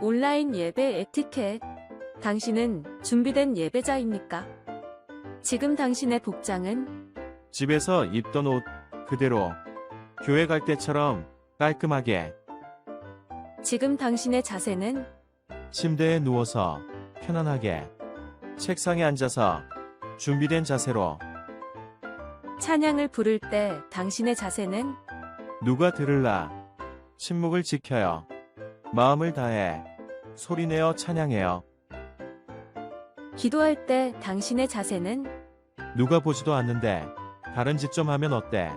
온라인 예배 에티켓. 당신은 준비된 예배자입니까? 지금 당신의 복장은 집에서 입던 옷 그대로 교회 갈 때처럼 깔끔하게 지금 당신의 자세는 침대에 누워서 편안하게 책상에 앉아서 준비된 자세로 찬양을 부를 때 당신의 자세는 누가 들을라 침묵을 지켜요. 마음을 다해 소리내어 찬양해요. 기도할 때 당신의 자세는 누가 보지도 않는데 다른 짓 좀 하면 어때?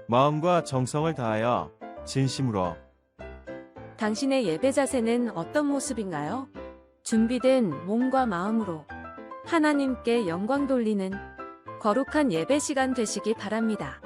마음과 정성을 다하여 진심으로 당신의 예배 자세는 어떤 모습인가요? 준비된 몸과 마음으로 하나님께 영광 돌리는 거룩한 예배 시간 되시기 바랍니다.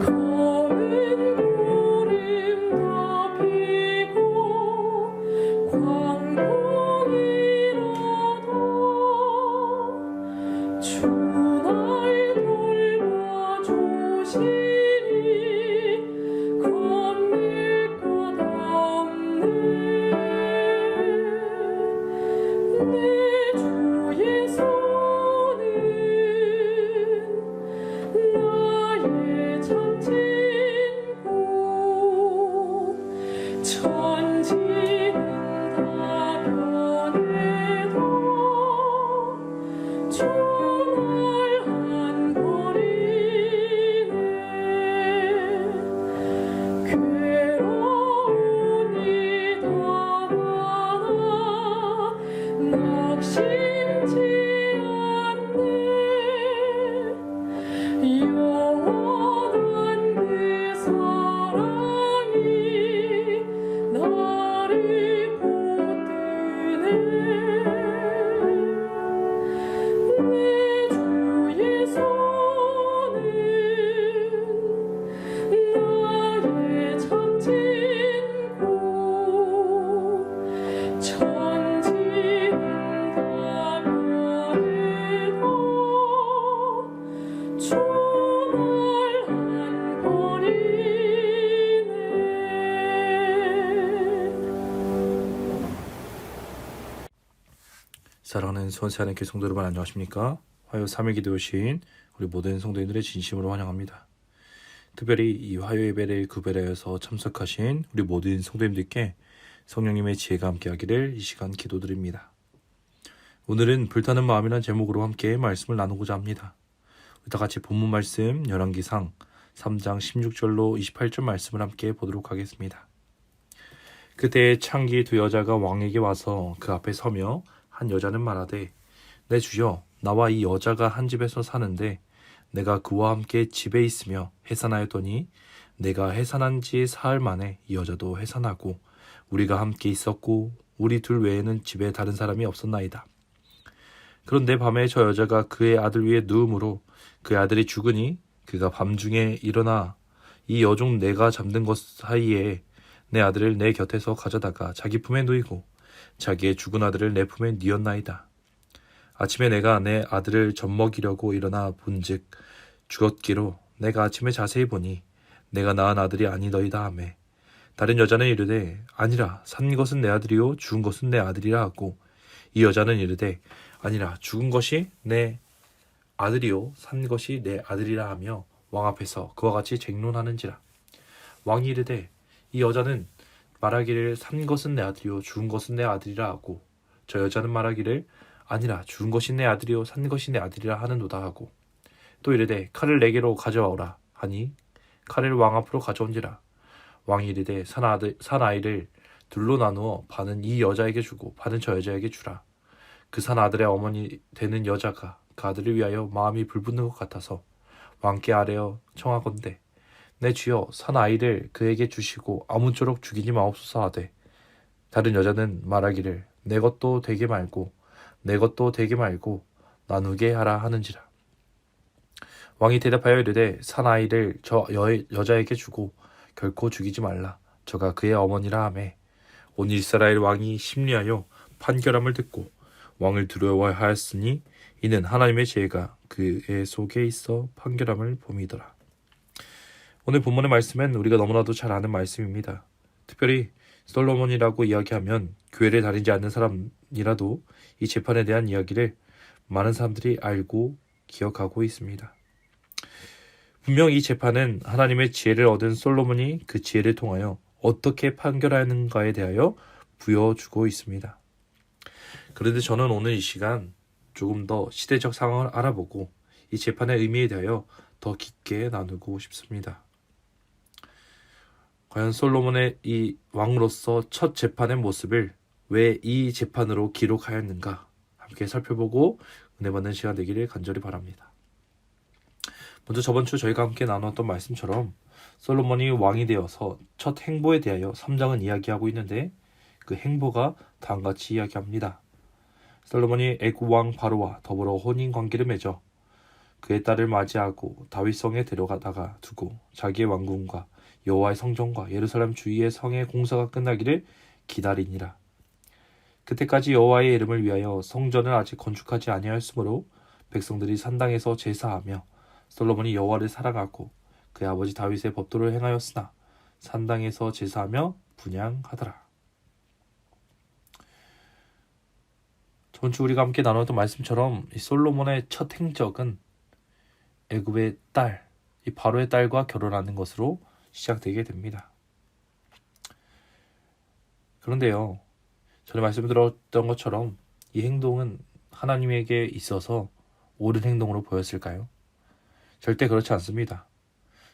거은 고를 천지는 다 변해도 주날 안 버리네. 괴로우니 다가나 낙심치 않네. 영원한 그 사랑이 나를 붙드네. 내 주의 손은 나의 참 친구. 천지는 다 변해도 주날 안 버리네. 사랑하는 수원세안의 교회 성도 여러분, 안녕하십니까? 화요 3일 기도여신 우리 모든 성도인들의 진심으로 환영합니다. 특별히 이 화요 예배를 구별하여서 참석하신 우리 모든 성도님들께 성령님의 지혜가 함께하기를 이 시간 기도드립니다. 오늘은 불타는 마음이라는 제목으로 함께 말씀을 나누고자 합니다. 우리 다 같이 본문 말씀 열왕기상 3장 16절로 28절 말씀을 함께 보도록 하겠습니다. 그때 창기 두 여자가 왕에게 와서 그 앞에 서며 한 여자는 말하되, 내 주여, 나와 이 여자가 한 집에서 사는데 내가 그와 함께 집에 있으며 해산하였더니 내가 해산한 지 사흘 만에 이 여자도 해산하고 우리가 함께 있었고 우리 둘 외에는 집에 다른 사람이 없었나이다. 그런데 밤에 저 여자가 그의 아들 위에 누움으로 그의 아들이 죽으니 그가 밤중에 일어나 이 여종 내가 잠든 것 사이에 내 아들을 내 곁에서 가져다가 자기 품에 누이고 자기의 죽은 아들을 내 품에 뉘었나이다. 아침에 내가 내 아들을 젖먹이려고 일어나 본즉 죽었기로 내가 아침에 자세히 보니 내가 낳은 아들이 아니더이다 하매, 다른 여자는 이르되 아니라 산 것은 내 아들이요 죽은 것은 내 아들이라 하고, 이 여자는 이르되 아니라 죽은 것이 내 아들이요 산 것이 내 아들이라 하며 왕 앞에서 그와 같이 쟁론하는지라. 왕이 이르되 이 여자는 말하기를 산 것은 내 아들이요 죽은 것은 내 아들이라 하고, 저 여자는 말하기를 아니라 죽은 것이 내 아들이요 산 것이 내 아들이라 하는도다 하고, 또 이르되 칼을 내게로 가져와오라 하니 칼을 왕 앞으로 가져온지라. 왕이 이르되 산 아이를 둘로 나누어 반은 이 여자에게 주고 반은 저 여자에게 주라. 그 산 아들의 어머니 되는 여자가 그 아들을 위하여 마음이 불붙는 것 같아서 왕께 아뢰어 청하건대, 내 주여 산 아이를 그에게 주시고 아무쪼록 죽이지 마옵소서 하되, 다른 여자는 말하기를 내 것도 되게 말고 내 것도 되게 말고 나누게 하라 하는지라. 왕이 대답하여 이르되 산 아이를 저 여자에게 주고 결코 죽이지 말라. 저가 그의 어머니라 하매, 온 이스라엘 왕이 심리하여 판결함을 듣고 왕을 두려워하였으니 이는 하나님의 지혜가 그의 속에 있어 판결함을 봄이더라. 오늘 본문의 말씀은 우리가 너무나도 잘 아는 말씀입니다. 특별히 솔로몬이라고 이야기하면 교회를 다니지 않는 사람이라도 이 재판에 대한 이야기를 많은 사람들이 알고 기억하고 있습니다. 분명 이 재판은 하나님의 지혜를 얻은 솔로몬이 그 지혜를 통하여 어떻게 판결하는가에 대하여 부여주고 있습니다. 그런데 저는 오늘 이 시간 조금 더 시대적 상황을 알아보고 이 재판의 의미에 대하여 더 깊게 나누고 싶습니다. 과연 솔로몬의 이 왕으로서 첫 재판의 모습을 왜 이 재판으로 기록하였는가 함께 살펴보고 은혜 받는 시간 되기를 간절히 바랍니다. 먼저 저번 주 저희가 함께 나눴던 말씀처럼 솔로몬이 왕이 되어서 첫 행보에 대하여 3장은 이야기하고 있는데, 그 행보가 다음같이 이야기합니다. 솔로몬이 애굽 왕 바로와 더불어 혼인 관계를 맺어 그의 딸을 맞이하고 다윗성에 데려가다가 두고 자기의 왕궁과 여호와의 성전과 예루살렘 주위의 성의 공사가 끝나기를 기다리니라. 그때까지 여호와의 이름을 위하여 성전을 아직 건축하지 아니하였으므로 백성들이 산당에서 제사하며, 솔로몬이 여호와를 사랑하고 그의 아버지 다윗의 법도를 행하였으나 산당에서 제사하며 분향하더라. 저번 주 우리가 함께 나눴던 말씀처럼 이 솔로몬의 첫 행적은 애굽의 딸, 이 바로의 딸과 결혼하는 것으로 시작되게 됩니다. 그런데요, 전에 말씀드렸던 것처럼 이 행동은 하나님에게 있어서 옳은 행동으로 보였을까요? 절대 그렇지 않습니다.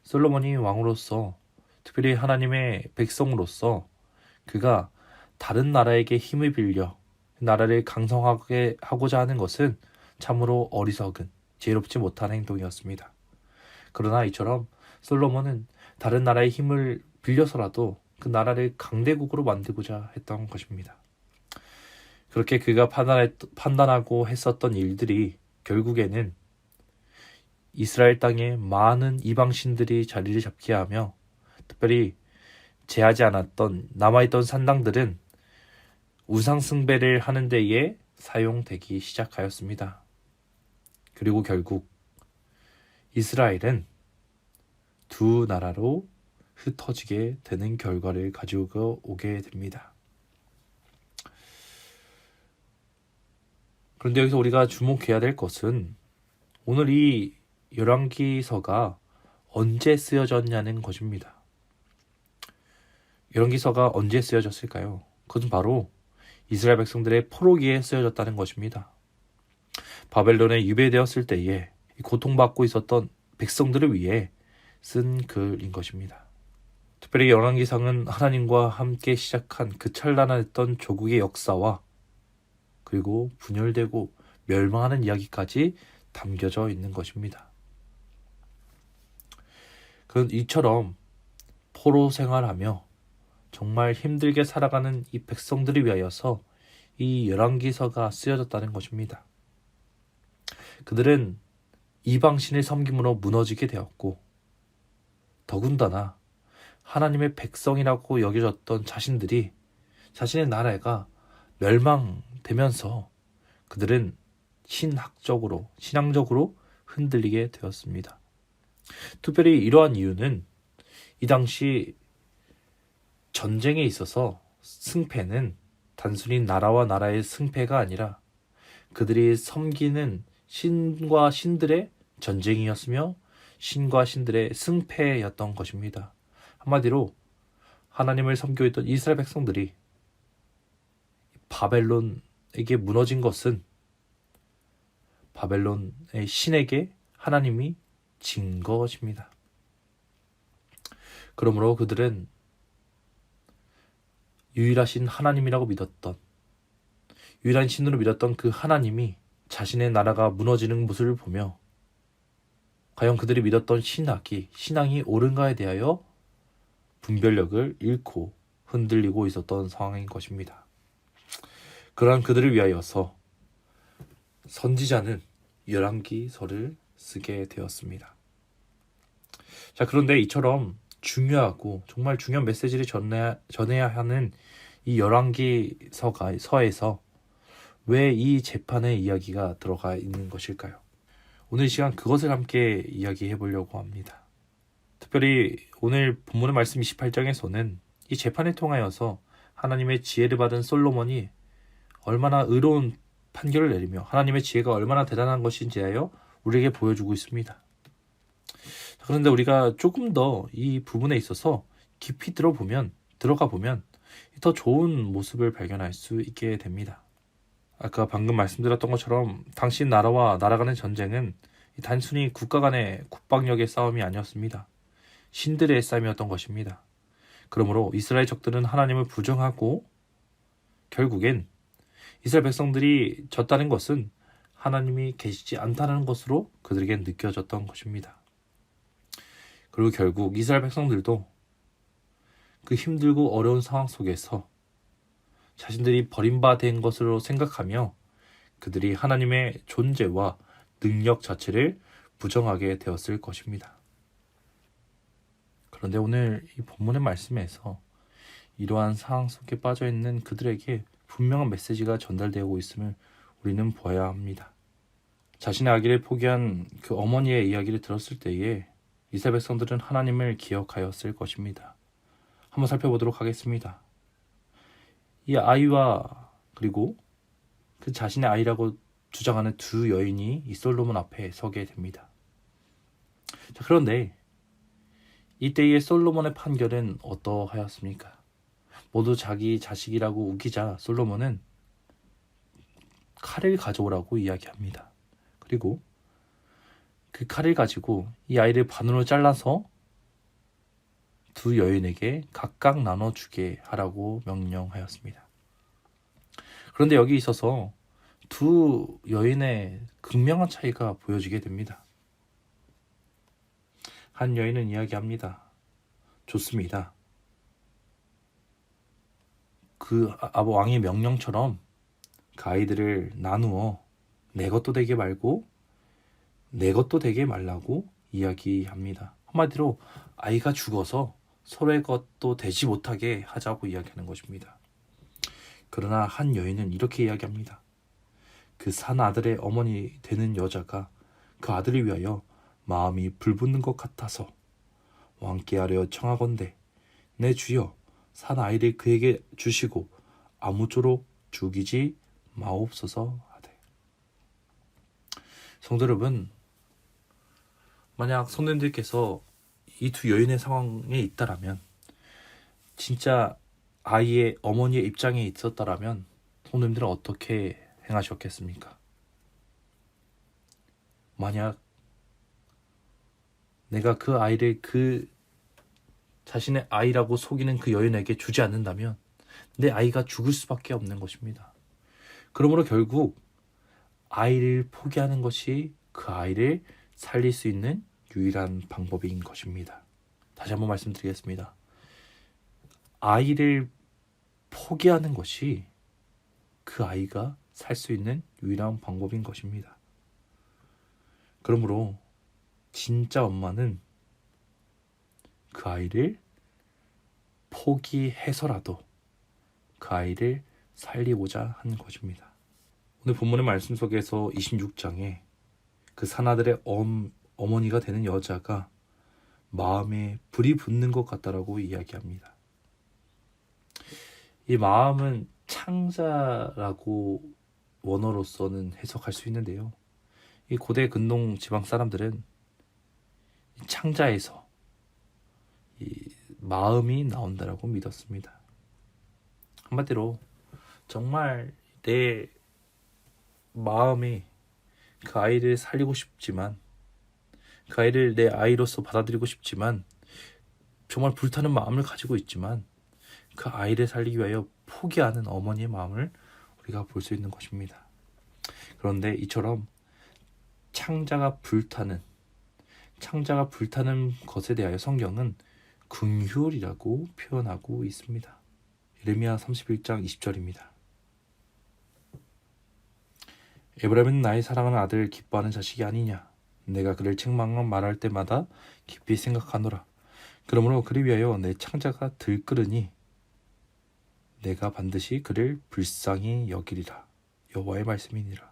솔로몬이 왕으로서, 특별히 하나님의 백성으로서 그가 다른 나라에게 힘을 빌려 나라를 강성하게 하고자 하는 것은 참으로 어리석은, 지혜롭지 못한 행동이었습니다. 그러나 이처럼 솔로몬은 다른 나라의 힘을 빌려서라도 그 나라를 강대국으로 만들고자 했던 것입니다. 그렇게 그가 판단하고 했었던 일들이 결국에는 이스라엘 땅에 많은 이방신들이 자리를 잡게 하며, 특별히 제하지 않았던 남아있던 산당들은 우상숭배를 하는 데에 사용되기 시작하였습니다. 그리고 결국 이스라엘은 두 나라로 흩어지게 되는 결과를 가지고 오게 됩니다. 그런데 여기서 우리가 주목해야 될 것은 오늘 이 열왕기서가 언제 쓰여졌냐는 것입니다. 열왕기서가 언제 쓰여졌을까요? 그것은 바로 이스라엘 백성들의 포로기에 쓰여졌다는 것입니다. 바벨론에 유배되었을 때에 고통받고 있었던 백성들을 위해 쓴 글인 것입니다. 특별히 열왕기상은 하나님과 함께 시작한 그 찬란했던 조국의 역사와 그리고 분열되고 멸망하는 이야기까지 담겨져 있는 것입니다. 이처럼 포로 생활하며 정말 힘들게 살아가는 이 백성들을 위하여서 이 열왕기서가 쓰여졌다는 것입니다. 그들은 이방신의 섬김으로 무너지게 되었고, 더군다나 하나님의 백성이라고 여겨졌던 자신들이, 자신의 나라가 멸망되면서 그들은 신앙적으로 흔들리게 되었습니다. 특별히 이러한 이유는 이 당시 전쟁에 있어서 승패는 단순히 나라와 나라의 승패가 아니라 그들이 섬기는 신과 신들의 전쟁이었으며 신과 신들의 승패였던 것입니다. 한마디로 하나님을 섬기고 있던 이스라엘 백성들이 바벨론에게 무너진 것은 바벨론의 신에게 하나님이 진 것입니다. 그러므로 그들은 유일하신 하나님이라고 믿었던, 유일한 신으로 믿었던 그 하나님이 자신의 나라가 무너지는 모습을 보며 과연 그들이 믿었던 신앙이 옳은가에 대하여 분별력을 잃고 흔들리고 있었던 상황인 것입니다. 그러한 그들을 위하여서 선지자는 열왕기서를 쓰게 되었습니다. 자, 그런데 이처럼 중요하고 정말 중요한 메시지를 전해야 하는 이 열왕기서에서 왜 이 재판의 이야기가 들어가 있는 것일까요? 오늘 이 시간 그것을 함께 이야기해 보려고 합니다. 특별히 오늘 본문의 말씀 28장에서는 이 재판을 통하여서 하나님의 지혜를 받은 솔로몬이 얼마나 의로운 판결을 내리며 하나님의 지혜가 얼마나 대단한 것인지 하여 우리에게 보여주고 있습니다. 그런데 우리가 조금 더 이 부분에 있어서 깊이 들어가 보면 더 좋은 모습을 발견할 수 있게 됩니다. 아까 방금 말씀드렸던 것처럼 당시 나라와 나라 간의 전쟁은 단순히 국가 간의 국방력의 싸움이 아니었습니다. 신들의 싸움이었던 것입니다. 그러므로 이스라엘 적들은 하나님을 부정하고 결국엔 이스라엘 백성들이 졌다는 것은 하나님이 계시지 않다는 것으로 그들에게 느껴졌던 것입니다. 그리고 결국 이스라엘 백성들도 그 힘들고 어려운 상황 속에서 자신들이 버림받은 것으로 생각하며 그들이 하나님의 존재와 능력 자체를 부정하게 되었을 것입니다. 그런데 오늘 이 본문의 말씀에서 이러한 상황 속에 빠져있는 그들에게 분명한 메시지가 전달되고 있음을 우리는 보아야 합니다. 자신의 아기를 포기한 그 어머니의 이야기를 들었을 때에 이스라엘 백성들은 하나님을 기억하였을 것입니다. 한번 살펴보도록 하겠습니다. 이 아이와 그리고 그 자신의 아이라고 주장하는 두 여인이 이 솔로몬 앞에 서게 됩니다. 자, 그런데 이때의 솔로몬의 판결은 어떠하였습니까? 모두 자기 자식이라고 우기자 솔로몬은 칼을 가져오라고 이야기합니다. 그리고 그 칼을 가지고 이 아이를 반으로 잘라서 두 여인에게 각각 나눠주게 하라고 명령하였습니다. 그런데 여기 있어서 두 여인의 극명한 차이가 보여지게 됩니다. 한 여인은 이야기합니다. 좋습니다. 그 왕의 명령처럼 그 아이들을 나누어 내 것도 되게 말고 내 것도 되게 말라고 이야기합니다. 한마디로 아이가 죽어서 서로의 것도 되지 못하게 하자고 이야기하는 것입니다. 그러나 한 여인은 이렇게 이야기합니다. 그 산 아들의 어머니 되는 여자가 그 아들을 위하여 마음이 불붙는 것 같아서 왕께 하려 청하건대 내 주여 산 아이를 그에게 주시고 아무쪼록 죽이지 마옵소서 하되. 성도 여러분, 만약 성도님들께서 이 두 여인의 상황에 있다라면, 진짜 아이의 어머니의 입장에 있었다라면 성도님들은 어떻게 행하셨겠습니까? 만약 내가 그 아이를 그 자신의 아이라고 속이는 그 여인에게 주지 않는다면 내 아이가 죽을 수밖에 없는 것입니다. 그러므로 결국 아이를 포기하는 것이 그 아이를 살릴 수 있는 유일한 방법인 것입니다. 다시 한번 말씀드리겠습니다. 아이를 포기하는 것이 그 아이가 살 수 있는 유일한 방법인 것입니다. 그러므로 진짜 엄마는 그 아이를 포기해서라도 그 아이를 살리고자 한 것입니다. 오늘 본문의 말씀 속에서 26장에 그 산아들의 어머니가 되는 여자가 마음에 불이 붙는 것 같다라고 이야기합니다. 이 마음은 창자라고 원어로서는 해석할 수 있는데요. 이 고대 근동 지방 사람들은 창자에서 이 마음이 나온다라고 믿었습니다. 한마디로 정말 내 마음이 그 아이를 살리고 싶지만, 그 아이를 내 아이로서 받아들이고 싶지만, 정말 불타는 마음을 가지고 있지만 그 아이를 살리기 위하여 포기하는 어머니의 마음을 우리가 볼 수 있는 것입니다. 그런데 이처럼 창자가 불타는 것에 대하여 성경은 긍휼이라고 표현하고 있습니다. 예레미야 31장 20절입니다. 에브라임은 나의 사랑하는 아들 기뻐하는 자식이 아니냐. 내가 그를 책망하고 말할 때마다 깊이 생각하노라. 그러므로 그를 위하여 내 창자가 들끓으니 내가 반드시 그를 불쌍히 여기리라. 여호와의 말씀이니라.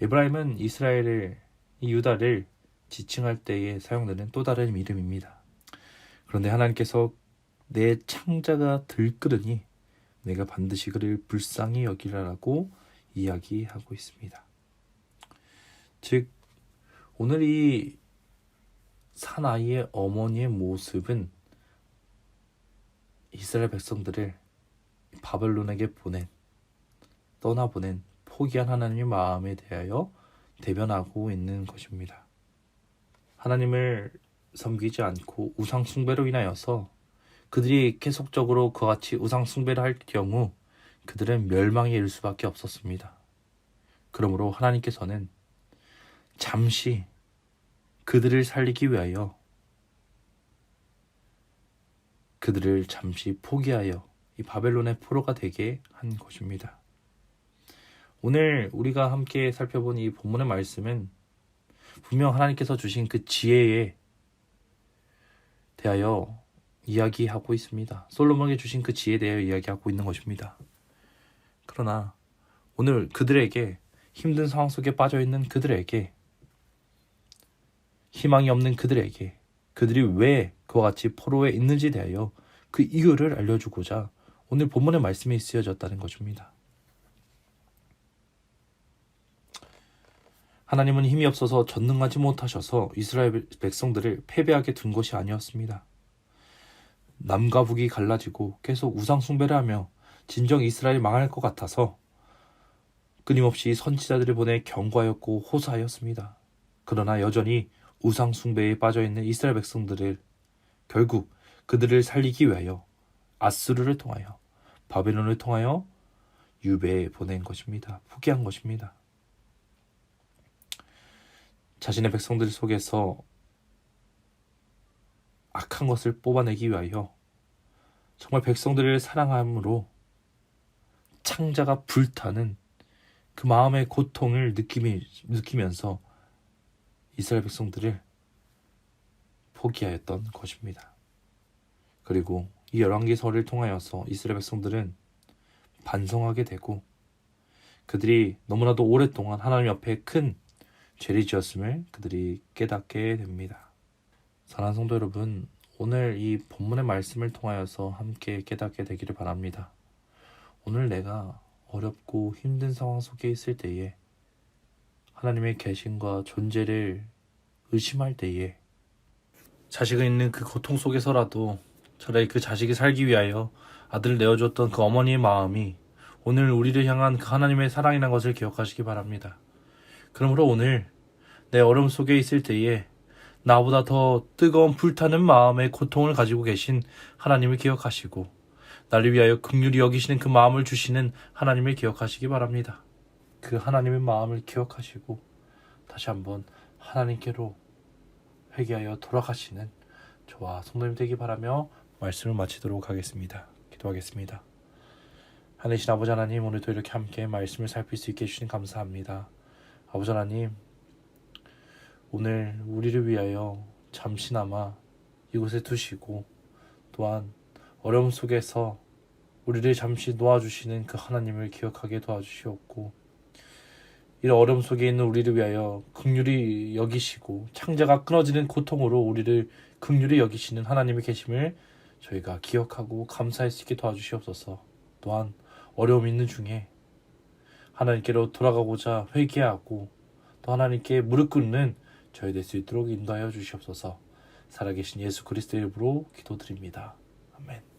에브라임은 이스라엘을, 이 유다를 지칭할 때에 사용되는 또 다른 이름입니다. 그런데 하나님께서 내 창자가 들끓으니 내가 반드시 그를 불쌍히 여기라라고 이야기하고 있습니다. 즉 오늘 이 사나이의 어머니의 모습은 이스라엘 백성들을 바벨론에게 떠나보낸 포기한 하나님의 마음에 대하여 대변하고 있는 것입니다. 하나님을 섬기지 않고 우상 숭배로 인하여서 그들이 계속적으로 그와 같이 우상 숭배를 할 경우 그들은 멸망에 이를 수밖에 없었습니다. 그러므로 하나님께서는 잠시 그들을 살리기 위하여 그들을 잠시 포기하여 이 바벨론의 포로가 되게 한 것입니다. 오늘 우리가 함께 살펴본 이 본문의 말씀은 분명 하나님께서 주신 그 지혜에 대하여 이야기하고 있습니다. 솔로몬에게 주신 그 지혜에 대하여 이야기하고 있는 것입니다. 그러나 오늘 그들에게, 힘든 상황 속에 빠져있는 그들에게, 희망이 없는 그들에게, 그들이 왜 그와 같이 포로에 있는지에 대하여 그 이유를 알려주고자 오늘 본문의 말씀이 쓰여졌다는 것입니다. 하나님은 힘이 없어서 전능하지 못하셔서 이스라엘 백성들을 패배하게 둔 것이 아니었습니다. 남과 북이 갈라지고 계속 우상 숭배를 하며 진정 이스라엘이 망할 것 같아서 끊임없이 선지자들을 보내 경고하였고 호소하였습니다. 그러나 여전히 우상 숭배에 빠져있는 이스라엘 백성들을 결국 그들을 살리기 위하여 아수르를 통하여 바벨론을 통하여 유배에 보낸 것입니다. 포기한 것입니다. 자신의 백성들 속에서 악한 것을 뽑아내기 위하여 정말 백성들을 사랑함으로 창자가 불타는 그 마음의 고통을 느끼면서 이스라엘 백성들을 포기하였던 것입니다. 그리고 이 열왕기서를 통하여서 이스라엘 백성들은 반성하게 되고 그들이 너무나도 오랫동안 하나님 앞에 큰 죄를 지었음을 그들이 깨닫게 됩니다. 사랑하는 성도 여러분, 오늘 이 본문의 말씀을 통하여서 함께 깨닫게 되기를 바랍니다. 오늘 내가 어렵고 힘든 상황 속에 있을 때에 하나님의 계심과 존재를 의심할 때에 자식이 있는 그 고통 속에서라도 차라리 그 자식이 살기 위하여 아들을 내어줬던 그 어머니의 마음이 오늘 우리를 향한 그 하나님의 사랑이라는 것을 기억하시기 바랍니다. 그러므로 오늘 내 어려움 속에 있을 때에 나보다 더 뜨거운 불타는 마음의 고통을 가지고 계신 하나님을 기억하시고 나를 위하여 긍휼히 여기시는 그 마음을 주시는 하나님을 기억하시기 바랍니다. 그 하나님의 마음을 기억하시고 다시 한번 하나님께로 회개하여 돌아가시는 저와 성도님 되기 바라며 말씀을 마치도록 하겠습니다. 기도하겠습니다. 하늘이신 아버지 하나님, 오늘도 이렇게 함께 말씀을 살필 수 있게 해주시니 감사합니다. 아버지 하나님, 오늘 우리를 위하여 잠시나마 이곳에 두시고 또한 어려움 속에서 우리를 잠시 놓아주시는 그 하나님을 기억하게 도와주시옵고 이런 어려움 속에 있는 우리를 위하여 긍휼히 여기시고 창자가 끊어지는 고통으로 우리를 긍휼히 여기시는 하나님의 계심을 저희가 기억하고 감사할 수 있게 도와주시옵소서. 또한 어려움 있는 중에 하나님께로 돌아가고자 회개하고 또 하나님께 무릎 꿇는 저희 될 수 있도록 인도하여 주시옵소서. 살아계신 예수 그리스도의 이름으로 기도드립니다. 아멘.